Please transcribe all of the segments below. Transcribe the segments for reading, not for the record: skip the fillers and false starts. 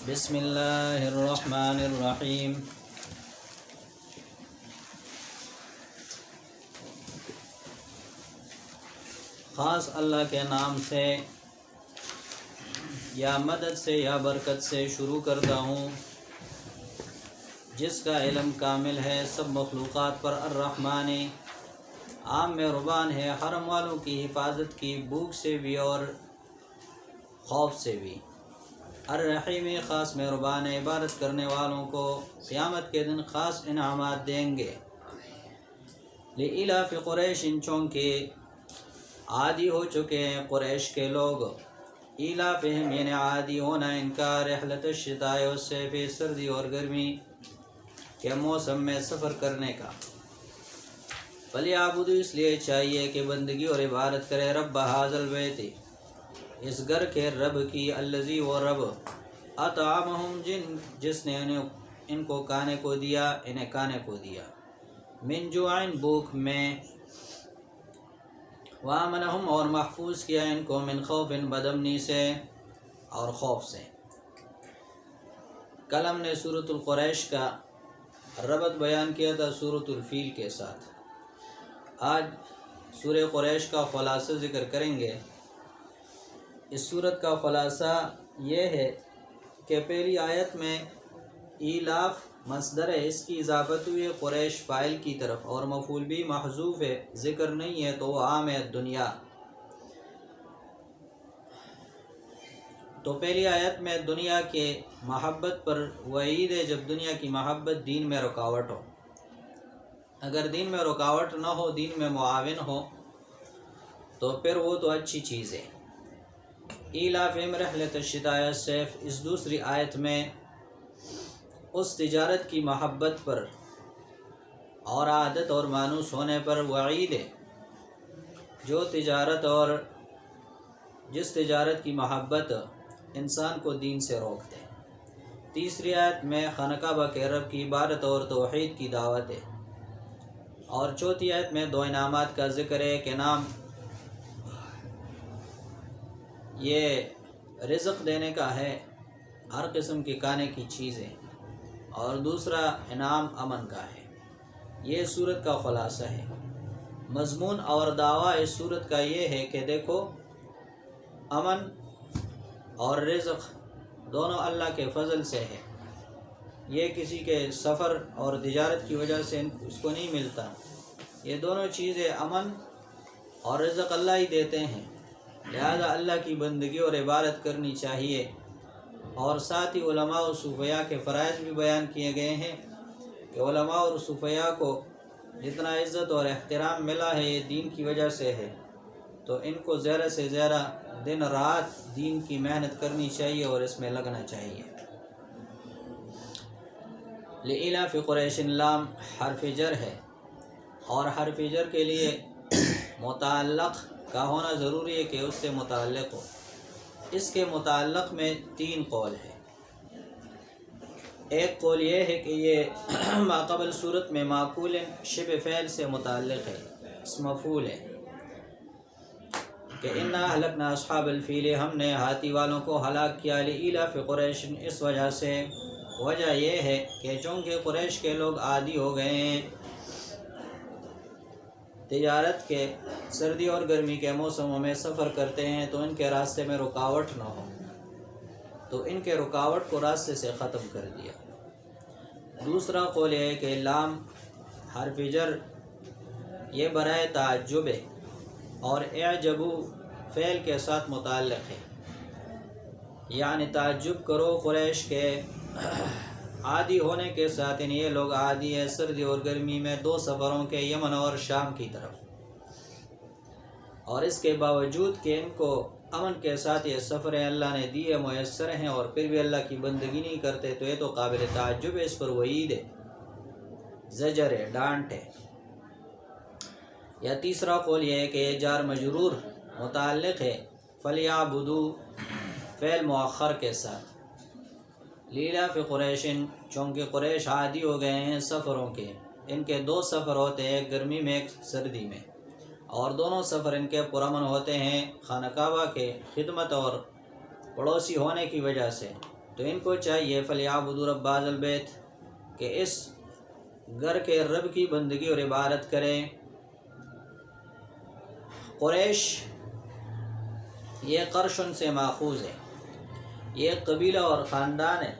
بسم اللہ الرحمن الرحیم۔ خاص اللہ کے نام سے یا مدد سے یا برکت سے شروع کرتا ہوں جس کا علم کامل ہے سب مخلوقات پر، الرحمن عام مہربان ہے حرم والوں کی حفاظت کی، بھوک سے بھی اور خوف سے بھی، الرحیم خاص مہربان ہے عبادت کرنے والوں کو قیامت کے دن خاص انعامات دیں گے۔ لإلاف قریش، چونکہ عادی ہو چکے ہیں قریش کے لوگ، ایلافہم یعنی عادی ہونا ان کا، رحلت الشتاء والصیف سردی اور گرمی کے موسم میں سفر کرنے کا، فلیعبدوا اس لیے چاہیے کہ بندگی اور عبادت کرے، رب ھذا البیت اس گھر کے رب کی، الذی وہ رب، اطعمہم جس نے ان کو کھانے کو دیا، انہیں کھانے کو دیا، من جوع بھوک میں، وآمنہم اور محفوظ کیا ان کو، من خوف بدامنی سے اور خوف سے۔ کل ہم نے سورۃ القریش کا ربط بیان کیا تھا سورۃ الفیل کے ساتھ، آج سورہ قریش کا خلاصہ ذکر کریں گے۔ اس سورت کا خلاصہ یہ ہے کہ پہلی آیت میں ایلاف مصدر ہے، اس کی اضافت ہوئی ہے قریش فاعل کی طرف، اور مفعول بھی محذوف ہے، ذکر نہیں ہے تو وہ عام ہے دنیا۔ تو پہلی آیت میں دنیا کے محبت پر وعید ہے، جب دنیا کی محبت دین میں رکاوٹ ہو۔ اگر دین میں رکاوٹ نہ ہو، دین میں معاون ہو تو پھر وہ تو اچھی چیز ہے۔ ایلافہم رحلۃ الشتاء والصیف، اس دوسری آیت میں اس تجارت کی محبت پر اور عادت اور مانوس ہونے پر وعید ہے جو تجارت اور جس تجارت کی محبت انسان کو دین سے روک دے۔ تیسری آیت میں خانہ کعبہ کے رب کی عبادت اور توحید کی دعوت ہے، اور چوتھی آیت میں دو انعامات کا ذکر ہے کہ نام یہ رزق دینے کا ہے، ہر قسم کی کھانے کی چیزیں، اور دوسرا انعام امن کا ہے۔ یہ سورت کا خلاصہ ہے۔ مضمون اور دعویٰ اس سورت کا یہ ہے کہ دیکھو، امن اور رزق دونوں اللہ کے فضل سے ہے، یہ کسی کے سفر اور تجارت کی وجہ سے اس کو نہیں ملتا، یہ دونوں چیزیں امن اور رزق اللہ ہی دیتے ہیں، لہذا اللہ کی بندگی اور عبادت کرنی چاہیے۔ اور ساتھ ہی علماء و صوفیاء کے فرائض بھی بیان کیے گئے ہیں کہ علماء اور صوفیاء کو جتنا عزت اور احترام ملا ہے یہ دین کی وجہ سے ہے، تو ان کو زیادہ سے زیادہ دن رات دین کی محنت کرنی چاہیے اور اس میں لگنا چاہیے۔ لإلاف قریش، لام حرف جر ہے، اور حرف جر کے لیے متعلق کا ہونا ضروری ہے کہ اس سے متعلق ہو۔ اس کے متعلق میں تین قول ہے۔ ایک قول یہ ہے کہ یہ ماقبل صورت میں معقول شبہ فعل سے متعلق ہے، اس مفعول ہے کہ انا اہلکنا اصحاب الفیل، ہم نے ہاتھی والوں کو ہلاک کیا، لإلاف قریش اس وجہ سے، وجہ یہ ہے کہ چونکہ قریش کے لوگ عادی ہو گئے ہیں تجارت کے، سردی اور گرمی کے موسموں میں سفر کرتے ہیں تو ان کے راستے میں رکاوٹ نہ ہو، تو ان کے رکاوٹ کو راستے سے ختم کر دیا۔ دوسرا قول ہے کہ لام حرف جر یہ برائے تعجب ہے، اور اعجبوا فعل کے ساتھ متعلق ہے، یعنی تعجب کرو قریش کے عادی ہونے کے ساتھ، یہ لوگ عادی ہے سردی اور گرمی میں دو سفروں کے، یمن اور شام کی طرف، اور اس کے باوجود کہ ان کو امن کے ساتھ یہ سفریں اللہ نے دیے میسر ہیں، اور پھر بھی اللہ کی بندگی نہیں کرتے، تو یہ تو قابل تعجب ہے، اس پر وعید ہے، زجر ہے، ڈانٹ ہے۔ یا تیسرا قول یہ ہے کہ یہ جار مجرور متعلق ہے فلیعبدوا فعل مؤخر کے ساتھ، لإلاف قریش چونکہ قریش عادی ہو گئے ہیں سفروں کے، ان کے دو سفر ہوتے ہیں، ایک گرمی میں ایک سردی میں، اور دونوں سفر ان کے پرامن ہوتے ہیں خانہ کعبہ کے خدمت اور پڑوسی ہونے کی وجہ سے، تو ان کو چاہیے فلیعبدوا رب ھذا البیت کہ اس گھر کے رب کی بندگی اور عبادت کریں۔ قریش یہ قرشن سے ماخوذ ہے، یہ قبیلہ اور خاندان ہے۔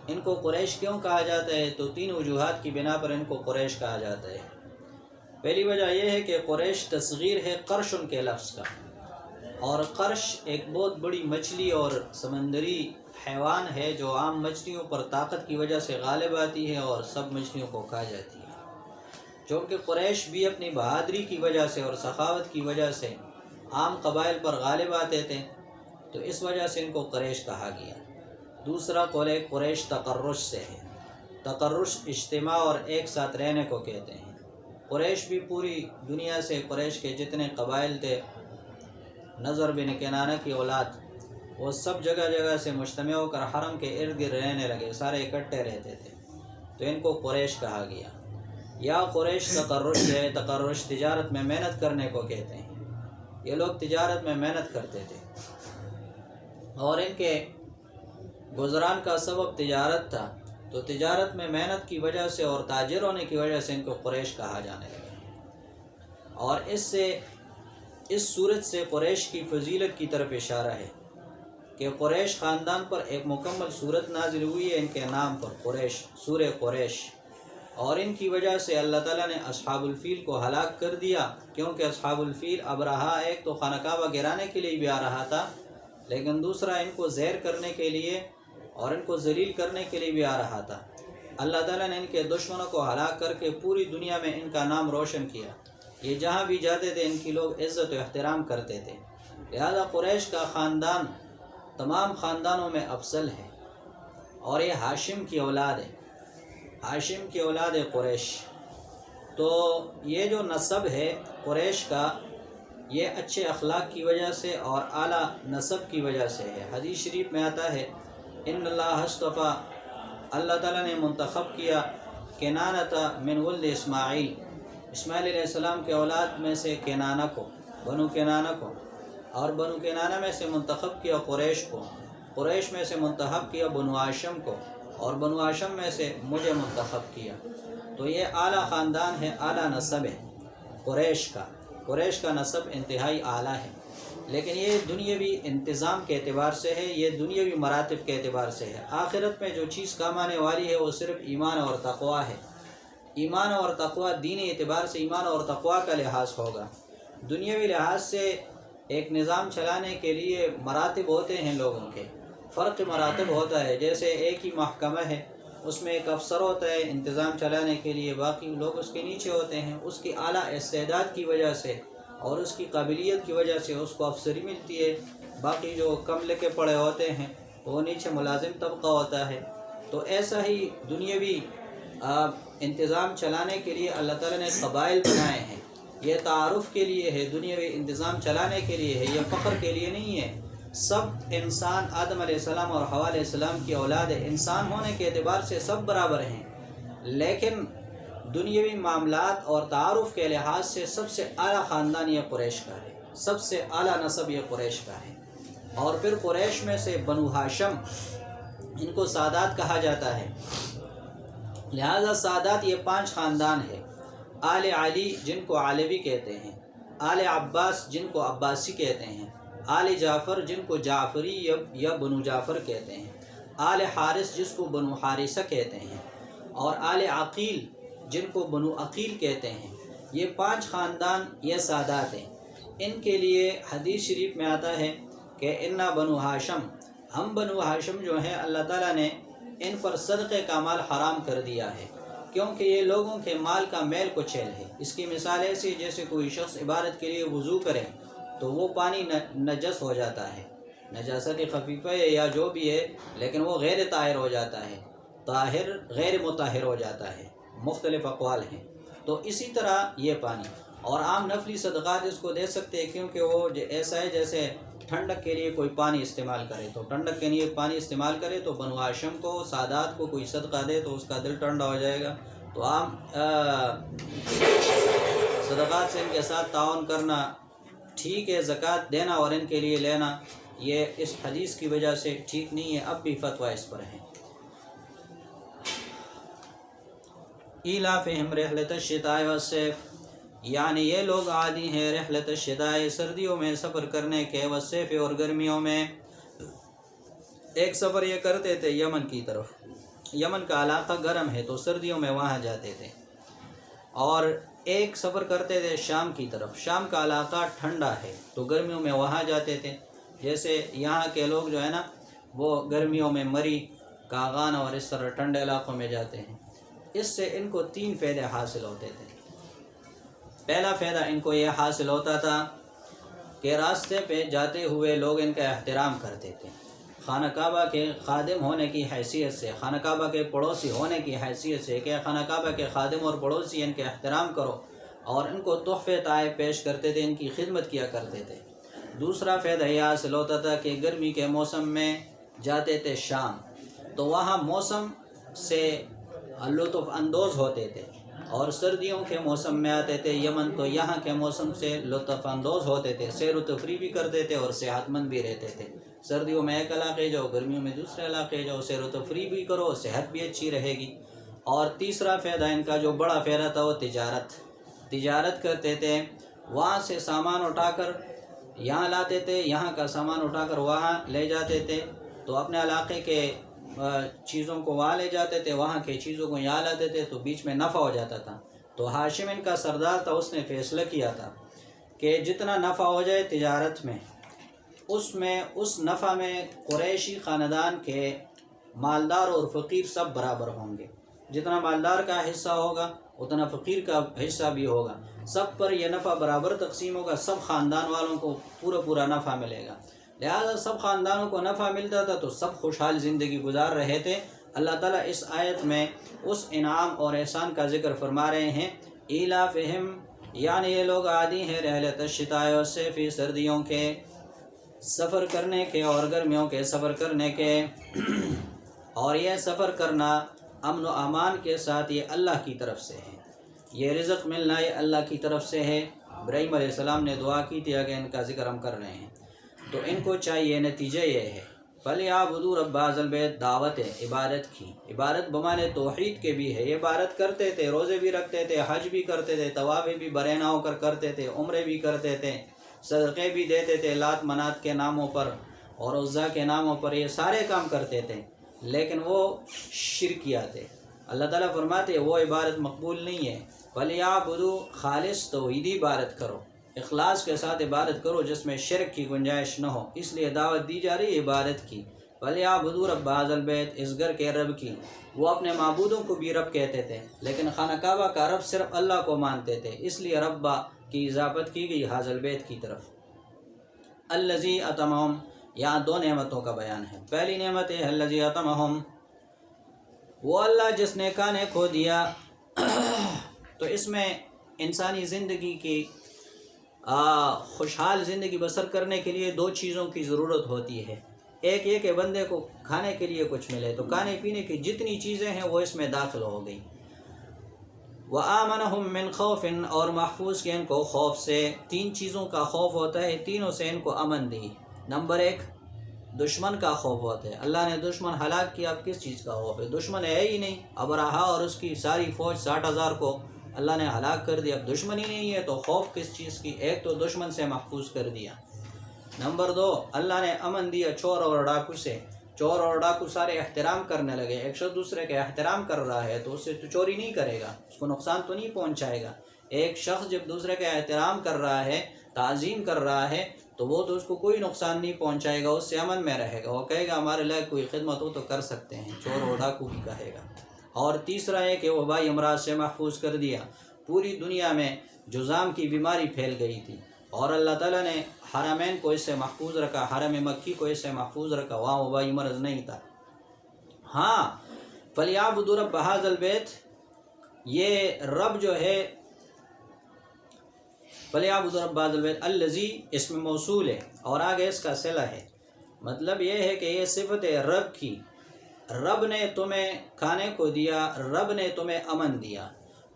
ان کو قریش کیوں کہا جاتا ہے؟ تو 3 وجوہات کی بنا پر ان کو قریش کہا جاتا ہے۔ پہلی وجہ یہ ہے کہ قریش تصغیر ہے قرشن کے لفظ کا، اور قرش ایک بہت بڑی مچھلی اور سمندری حیوان ہے جو عام مچھلیوں پر طاقت کی وجہ سے غالب آتی ہے اور سب مچھلیوں کو کھا جاتی ہے۔ چونکہ قریش بھی اپنی بہادری کی وجہ سے اور سخاوت کی وجہ سے عام قبائل پر غالب آتے تھے، تو اس وجہ سے ان کو قریش کہا گیا۔ دوسرا قول قریش تقرش سے ہے۔ تقرش اجتماع اور ایک ساتھ رہنے کو کہتے ہیں۔ قریش بھی پوری دنیا سے قریش کے جتنے قبائل تھے، نضر بن کنانہ کی اولاد، وہ سب جگہ جگہ سے مجتمع ہو کر حرم کے ارد گرد رہنے لگے، سارے اکٹھے رہتے تھے، تو ان کو قریش کہا گیا۔ یا قریش تقرش ہے۔ تقرش تجارت میں محنت کرنے کو کہتے ہیں۔ یہ لوگ تجارت میں محنت کرتے تھے اور ان کے گزران کا سبب تجارت تھا، تو تجارت میں محنت کی وجہ سے اور تاجر ہونے کی وجہ سے ان کو قریش کہا جانے لگا۔ اور اس صورت سے قریش کی فضیلت کی طرف اشارہ ہے کہ قریش خاندان پر ایک مکمل صورت نازل ہوئی ہے ان کے نام پر، قریش، سورہ قریش، اور ان کی وجہ سے اللہ تعالیٰ نے اصحاب الفیل کو ہلاک کر دیا، کیونکہ اصحاب الفیل ابرہہ ایک تو خانہ کعبہ گرانے کے لیے بھی آ رہا تھا، لیکن دوسرا ان کو زہر کرنے کے لیے اور ان کو ذلیل کرنے کے لیے بھی آ رہا تھا۔ اللہ تعالیٰ نے ان کے دشمنوں کو ہلاک کر کے پوری دنیا میں ان کا نام روشن کیا۔ یہ جہاں بھی جاتے تھے ان کی لوگ عزت و احترام کرتے تھے، لہذا قریش کا خاندان تمام خاندانوں میں افضل ہے، اور یہ ہاشم کی اولاد ہے، ہاشم کی اولاد ہے قریش۔ تو یہ جو نسب ہے قریش کا، یہ اچھے اخلاق کی وجہ سے اور اعلیٰ نسب کی وجہ سے ہے۔ حدیث شریف میں آتا ہے ان اللہ اصطفیٰ، اللہ تعالیٰ نے منتخب کیا کنانۃ من ولد اسماعیل، اسماعیل علیہ السلام کے اولاد میں سے کنانہ کو، بنو کنانہ کو، اور بنو کنانہ میں سے منتخب کیا قریش کو، قریش میں سے منتخب کیا بنو ہاشم کو، اور بنو ہاشم میں سے مجھے منتخب کیا۔ تو یہ اعلیٰ خاندان ہے، اعلیٰ نسب ہے قریش کا۔ قریش کا نسب انتہائی اعلیٰ ہے، لیکن یہ دنیاوی انتظام کے اعتبار سے ہے، یہ دنیاوی مراتب کے اعتبار سے ہے۔ آخرت میں جو چیز کام آنے والی ہے وہ صرف ایمان اور تقوی ہے۔ ایمان اور تقوی دینی اعتبار سے ایمان اور تقوی کا لحاظ ہوگا۔ دنیاوی لحاظ سے ایک نظام چلانے کے لیے مراتب ہوتے ہیں، لوگوں کے فرق مراتب ہوتا ہے۔ جیسے ایک ہی محکمہ ہے، اس میں ایک افسر ہوتا ہے انتظام چلانے کے لیے، باقی لوگ اس کے نیچے ہوتے ہیں۔ اس کی اعلیٰ استعداد کی وجہ سے اور اس کی قابلیت کی وجہ سے اس کو افسری ملتی ہے، باقی جو کم لکھے پڑھے ہوتے ہیں وہ نیچے ملازم طبقہ ہوتا ہے۔ تو ایسا ہی دنیاوی انتظام چلانے کے لیے اللہ تعالیٰ نے قبائل بنائے ہیں۔ یہ تعارف کے لیے ہے، دنیاوی انتظام چلانے کے لیے ہے، یہ فخر کے لیے نہیں ہے۔ سب انسان آدم علیہ السلام اور حوا علیہ السلام کی اولاد ہے، انسان ہونے کے اعتبار سے سب برابر ہیں، لیکن دنیاوی معاملات اور تعارف کے لحاظ سے سب سے اعلیٰ خاندان یہ قریش کا ہے، سب سے اعلیٰ نسب یہ قریش کا ہے۔ اور پھر قریش میں سے بنو ہاشم، ان کو سادات کہا جاتا ہے، لہذا سادات یہ 5 خاندان ہے۔ آل علی جن کو علوی کہتے ہیں، آل عباس جن کو عباسی کہتے ہیں، آل جعفر جن کو جعفری یا بنو جعفر کہتے ہیں، آل حارث جس کو بنو حارثہ کہتے ہیں، اور آل عقیل جن کو بنو عقیل کہتے ہیں۔ یہ 5 خاندان یہ سادات ہیں۔ ان کے لیے حدیث شریف میں آتا ہے کہ انا بنو ہاشم، ہم بنو ہاشم جو ہیں اللہ تعالیٰ نے ان پر صدقے کا مال حرام کر دیا ہے، کیونکہ یہ لوگوں کے مال کا میل کچیل ہے۔ اس کی مثال ایسی جیسے کوئی شخص عبادت کے لیے وضو کرے تو وہ پانی نجس ہو جاتا ہے، نجاست خفیفہ ہے یا جو بھی ہے، لیکن وہ غیر طاہر ہو جاتا ہے، طاہر غیر مطہر ہو جاتا ہے، مختلف اقوال ہیں۔ تو اسی طرح یہ پانی اور عام نفلی صدقات اس کو دے سکتے ہیں، کیونکہ وہ ایسا ہے جیسے ٹھنڈک کے لیے کوئی پانی استعمال کرے، تو ٹھنڈک کے لیے پانی استعمال کرے تو بنو ہاشم کو، سادات کو کوئی صدقہ دے تو اس کا دل ٹھنڈا ہو جائے گا۔ تو عام صدقات سے ان کے ساتھ تعاون کرنا ٹھیک ہے، زکوٰۃ دینا اور ان کے لیے لینا یہ اس حدیث کی وجہ سے ٹھیک نہیں ہے، اب بھی فتویٰ اس پر ہے۔ ایلافہم رحلۃ الشتاء والصیف، یعنی یہ لوگ عادی ہیں رحلۃ الشتاء سردیوں میں سفر کرنے کے، والصیف اور گرمیوں میں۔ ایک سفر یہ کرتے تھے یمن کی طرف، یمن کا علاقہ گرم ہے تو سردیوں میں وہاں جاتے تھے، اور ایک سفر کرتے تھے شام کی طرف، شام کا علاقہ ٹھنڈا ہے تو گرمیوں میں وہاں جاتے تھے۔ جیسے یہاں کے لوگ جو ہے نا وہ گرمیوں میں مری، کاغان اور اس طرح ٹھنڈے علاقوں میں جاتے ہیں۔ اس سے ان کو 3 فائدے حاصل ہوتے تھے۔ پہلا فائدہ ان کو یہ حاصل ہوتا تھا کہ راستے پہ جاتے ہوئے لوگ ان کا احترام کرتے تھے، خانہ کعبہ کے خادم ہونے کی حیثیت سے، خانہ کعبہ کے پڑوسی ہونے کی حیثیت سے کہ خانہ کعبہ کے خادم اور پڑوسی ان کے احترام کرو، اور ان کو تحفے تحائف پیش کرتے تھے، ان کی خدمت کیا کرتے تھے۔ دوسرا فائدہ یہ حاصل ہوتا تھا کہ گرمی کے موسم میں جاتے تھے شام، تو وہاں موسم سے لطف اندوز ہوتے تھے، اور سردیوں کے موسم میں آتے تھے یمن تو یہاں کے موسم سے لطف اندوز ہوتے تھے، سیر و تفریح بھی کرتے تھے اور صحت مند بھی رہتے تھے۔ سردیوں میں ایک علاقے جاؤ، گرمیوں میں دوسرے علاقے جاؤ، سیر و تفریح بھی کرو، صحت بھی اچھی رہے گی۔ اور تیسرا فائدہ ان کا جو بڑا فائدہ تھا وہ تجارت کرتے تھے، وہاں سے سامان اٹھا کر یہاں لاتے تھے، یہاں کا سامان اٹھا کر وہاں لے جاتے تھے، تو اپنے علاقے کے چیزوں کو وہاں لے جاتے تھے، وہاں کے چیزوں کو یہاں لاتے تھے، تو بیچ میں نفع ہو جاتا تھا۔ تو ہاشم ان کا سردار تھا، اس نے فیصلہ کیا تھا کہ جتنا نفع ہو جائے تجارت میں، اس نفع میں قریشی خاندان کے مالدار اور فقیر سب برابر ہوں گے، جتنا مالدار کا حصہ ہوگا اتنا فقیر کا حصہ بھی ہوگا، سب پر یہ نفع برابر تقسیم ہوگا، سب خاندان والوں کو پورا نفع ملے گا۔ لہذا سب خاندانوں کو نفع ملتا تھا تو سب خوشحال زندگی گزار رہے تھے۔ اللہ تعالیٰ اس آیت میں اس انعام اور احسان کا ذکر فرما رہے ہیں۔ ایلافہم، یعنی یہ لوگ عادی ہیں رحلۃ الشتاء والصیف، سردیوں کے سفر کرنے کے اور گرمیوں کے سفر کرنے کے، اور یہ سفر کرنا امن و امان کے ساتھ یہ اللہ کی طرف سے ہے، یہ رزق ملنا یہ اللہ کی طرف سے ہے۔ ابراہیم علیہ السلام نے دعا کی تھی، کہ ان کا ذکر ہم کر رہے ہیں تو ان کو چاہیے، نتیجہ یہ ہے فَلْيَعْبُدُوا رَبَّ هَذَا الْبَيْتِ، دعوت ہے عبادت کی، عبادت بمانے توحید کے بھی ہے، یہ عبادت کرتے تھے، روزے بھی رکھتے تھے، حج بھی کرتے تھے، طواف بھی برہنہ ہو کر کرتے تھے، عمرے بھی کرتے تھے، صدقے بھی دیتے تھے لات منات کے ناموں پر اور عزا کے ناموں پر، یہ سارے کام کرتے تھے، لیکن وہ شرکیات ہے۔ اللہ تعالیٰ فرماتے وہ عبادت مقبول نہیں ہے۔ فَلْيَعْبُدُوا، خالص توحیدی عبادت کرو، اخلاص کے ساتھ عبادت کرو جس میں شرک کی گنجائش نہ ہو، اس لیے دعوت دی جا رہی ہے عبادت کی۔ فَلْيَعْبُدُوا رَبَّ هَذَا الْبَيْتِ، اس گھر کے رب کی، وہ اپنے معبودوں کو بھی رب کہتے تھے، لیکن خانہ کعبہ کا رب صرف اللہ کو مانتے تھے، اس لیے ربا کی اضافت کی گئی هَذَا الْبَيْتِ کی طرف۔ الَّذِي أَطْعَمَهُمْ، یہاں 2 نعمتوں کا بیان ہے۔ پہلی نعمت ہے الَّذِي أَطْعَمَهُمْ، وہ اللہ جس نے کھانے کو دیا۔ تو اس میں انسانی زندگی کی خوشحال زندگی بسر کرنے کے لیے 2 چیزوں کی ضرورت ہوتی ہے۔ ایک یہ کہ بندے کو کھانے کے لیے کچھ ملے، تو کھانے پینے کی جتنی چیزیں ہیں وہ اس میں داخل ہو گئی۔ وَآمَنَهُم مِّن خَوْفٍ، اور محفوظ کیا ان کو خوف سے۔ 3 چیزوں کا خوف ہوتا ہے، تینوں سے ان کو امن دی۔ نمبر 1 دشمن کا خوف ہوتا ہے، اللہ نے دشمن ہلاک کیا، اب کس چیز کا خوف ہے؟ دشمن ہے ہی نہیں، ابرہا اور اس کی ساری فوج 60,000 کو اللہ نے ہلاک کر دیا، اب دشمن ہی نہیں ہے تو خوف کس چیز کی؟ ایک تو دشمن سے محفوظ کر دیا۔ نمبر 2 اللہ نے امن دیا چور اور ڈاکو سے، چور اور ڈاکو سارے احترام کرنے لگے، ایک شخص دوسرے کا احترام کر رہا ہے تو اس سے تو چوری نہیں کرے گا، اس کو نقصان تو نہیں پہنچائے گا۔ ایک شخص جب دوسرے کا احترام کر رہا ہے، تعظیم کر رہا ہے، تو وہ تو اس کو کوئی نقصان نہیں پہنچائے گا، اس سے امن میں رہے گا، وہ کہے گا ہمارے لائق کوئی خدمت ہو تو کر سکتے ہیں، چور اور ڈاکو بھی کہے گا۔ اور تیسرا ہے کہ وبائی امراض سے محفوظ کر دیا، پوری دنیا میں جذام کی بیماری پھیل گئی تھی، اور اللہ تعالیٰ نے حرمین کو اس سے محفوظ رکھا، حرم مکی کو اس سے محفوظ رکھا، وہاں وبائی مرض نہیں تھا۔ ہاں فَلْيَعْبُدُوا رَبَّ هَذَا الْبَيْتِ، یہ رب جو ہے فَلْيَعْبُدُوا رَبَّ هَذَا الْبَيْتِ، الَّذِي اسم موصول ہے اور آگے اس کا صلہ ہے، مطلب یہ ہے کہ یہ صفت ہے رب کی، رب نے تمہیں کھانے کو دیا، رب نے تمہیں امن دیا،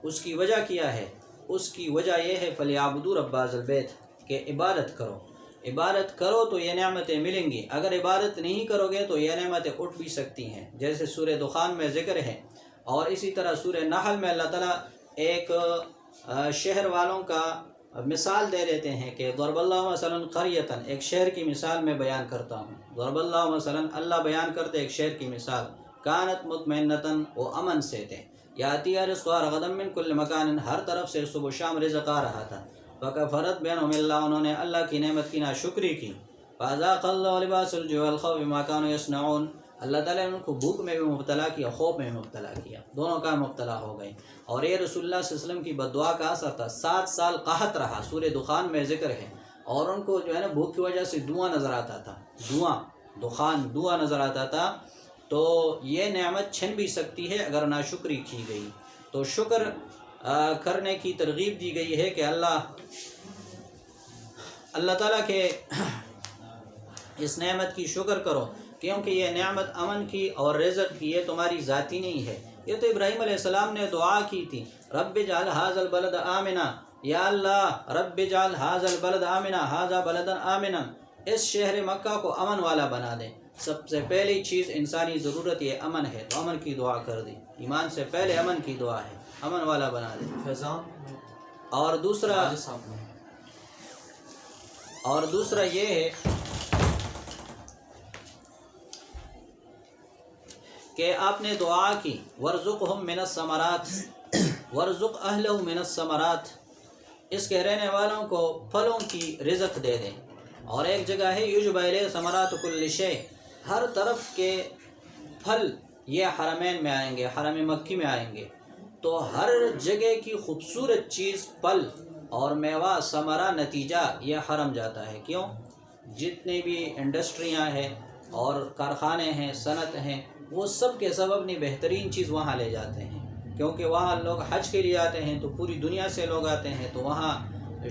اس کی وجہ کیا ہے؟ اس کی وجہ یہ ہے فَلْيَعْبُدُوا رَبَّ هَذَا الْبَيْتِ، کہ عبادت کرو۔ عبادت کرو تو یہ نعمتیں ملیں گی، اگر عبادت نہیں کرو گے تو یہ نعمتیں اٹھ بھی سکتی ہیں، جیسے سورہ دخان میں ذکر ہے۔ اور اسی طرح سورہ نحل میں اللہ تعالیٰ ایک شہر والوں کا مثال دے دیتے ہیں کہ ضرب اللہ مثلا قریۃ، ایک شہر کی مثال میں بیان کرتا ہوں۔ ضرب اللہ مثلا، اللہ بیان کرتے ایک شہر کی مثال، کانت مطمئنۃ، وہ امن سے تھے، یاتیھا رزقھا رغدا من کل مکان، ہر طرف سے صبح و شام رزق آ رہا تھا، فکفرت بینہم اللہ، انہوں نے اللہ کی نعمت کی ناشکری کی، فاذاق اللہ لباس الجوع والخوف بما كانوا يصنعون، اللہ تعالیٰ نے ان کو بھوک میں بھی مبتلا کیا، خوف میں بھی مبتلا کیا، دونوں کا مبتلا ہو گئے۔ اور یہ رسول اللہ صلی اللہ علیہ وسلم کی بد دعا کا اثر تھا، 7 سال قحط رہا، سورہ دخان میں ذکر ہے، اور ان کو جو ہے نا بھوک کی وجہ سے دھواں نظر آتا تھا، دھواں نظر آتا تھا۔ تو یہ نعمت چھن بھی سکتی ہے اگر ناشکری کی گئی، تو شکر کرنے کی ترغیب دی گئی ہے کہ اللہ تعالیٰ کے اس نعمت کی شکر کرو، کیونکہ یہ نعمت امن کی اور رزق کی، یہ تمہاری ذاتی نہیں ہے، یہ تو ابراہیم علیہ السلام نے دعا کی تھی، رب اجعل ھذا البلد آمنا، یا اللہ رب اجعل ھذا البلد آمنا، ھذا بلد آمنا، اس شہر مکہ کو امن والا بنا دے۔ سب سے پہلی چیز انسانی ضرورت یہ امن ہے، تو امن کی دعا کر دی، ایمان سے پہلے امن کی دعا ہے، امن والا بنا دے۔ اور دوسرا یہ ہے کہ آپ نے دعا کی وَارْزُقْهُم مِّنَ الثَّمَرَاتِ وَارْزُقْ أَهْلَهُ مِنَ الثَّمَرَاتِ، اس کے رہنے والوں کو پھلوں کی رزق دے دیں۔ اور ایک جگہ ہے یُجْبَ إِلَيْهِ ثَمَرَاتُ كُلِّ شَيْءٍ، ہر طرف کے پھل یہ حرمین میں آئیں گے، حرم مکی میں آئیں گے، تو ہر جگہ کی خوبصورت چیز پھل اور میوہ ثمرہ نتیجہ یہ حرم جاتا ہے۔ کیوں؟ جتنے بھی انڈسٹریاں ہیں اور کارخانے ہیں، صنعت ہیں، وہ سب کے سب اپنی بہترین چیز وہاں لے جاتے ہیں، کیونکہ وہاں لوگ حج کے لیے آتے ہیں تو پوری دنیا سے لوگ آتے ہیں، تو وہاں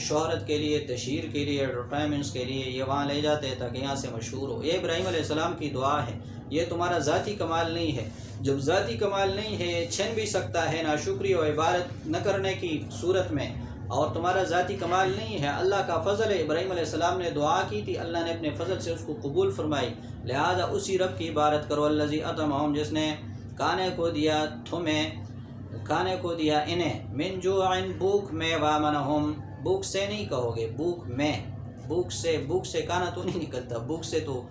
شہرت کے لیے، تشہیر کے لیے، ایڈورٹائزمنٹس کے لیے یہ وہاں لے جاتے ہیں تاکہ یہاں سے مشہور ہو۔ یہ ابراہیم علیہ السلام کی دعا ہے، یہ تمہارا ذاتی کمال نہیں ہے۔ جب ذاتی کمال نہیں ہے، یہ چھن بھی سکتا ہے ناشکری و عبادت نہ کرنے کی صورت میں، اور تمہارا ذاتی کمال نہیں ہے، اللہ کا فضل ہے۔ ابراہیم علیہ السلام نے دعا کی تھی، اللہ نے اپنے فضل سے اس کو قبول فرمائی، لہذا اسی رب کی عبادت کرو، الذی اطعمہم، جس نے کھانے کو دیا انہیں، من جوع، بھوک میں، وآمنہم، بھوک سے نہیں کہو گے، بھوک سے کھانا تو نہیں نکلتا، بھوک سے تو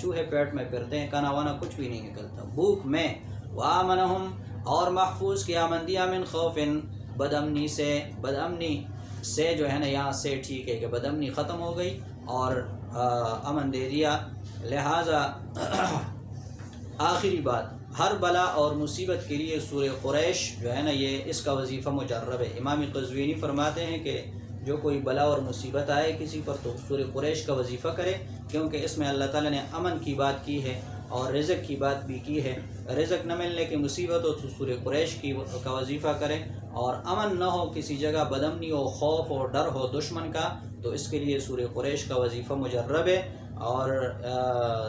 چوہے پیٹ میں پھرتے ہیں، کھانا وانا کچھ بھی نہیں نکلتا، بھوک میں، وآمنہم، اور محفوظ کیا، من دیا، من خوف، بدامنی سے جو ہے نا، یہاں سے ٹھیک ہے کہ بدامنی ختم ہو گئی اور امن دے دیا۔ لہٰذا آخری بات، ہر بلا اور مصیبت کے لیے سورہ قریش جو ہے نا، یہ اس کا وظیفہ مجرب ہے۔ امام قزوینی فرماتے ہیں کہ جو کوئی بلا اور مصیبت آئے کسی پر تو سورہ قریش کا وظیفہ کرے، کیونکہ اس میں اللہ تعالیٰ نے امن کی بات کی ہے اور رزق کی بات بھی کی ہے۔ رزق نہ ملنے کی مصیبت ہو تو سورہ قریش کا وظیفہ کرے، اور امن نہ ہو، کسی جگہ بدامنی ہو، خوف ہو، ڈر ہو دشمن کا، تو اس کے لیے سورہ قریش کا وظیفہ مجرب ہے۔ اور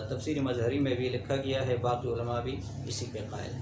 تفسیر مظہری میں بھی لکھا گیا ہے، باقی علماء بھی اسی کے قائل ہیں۔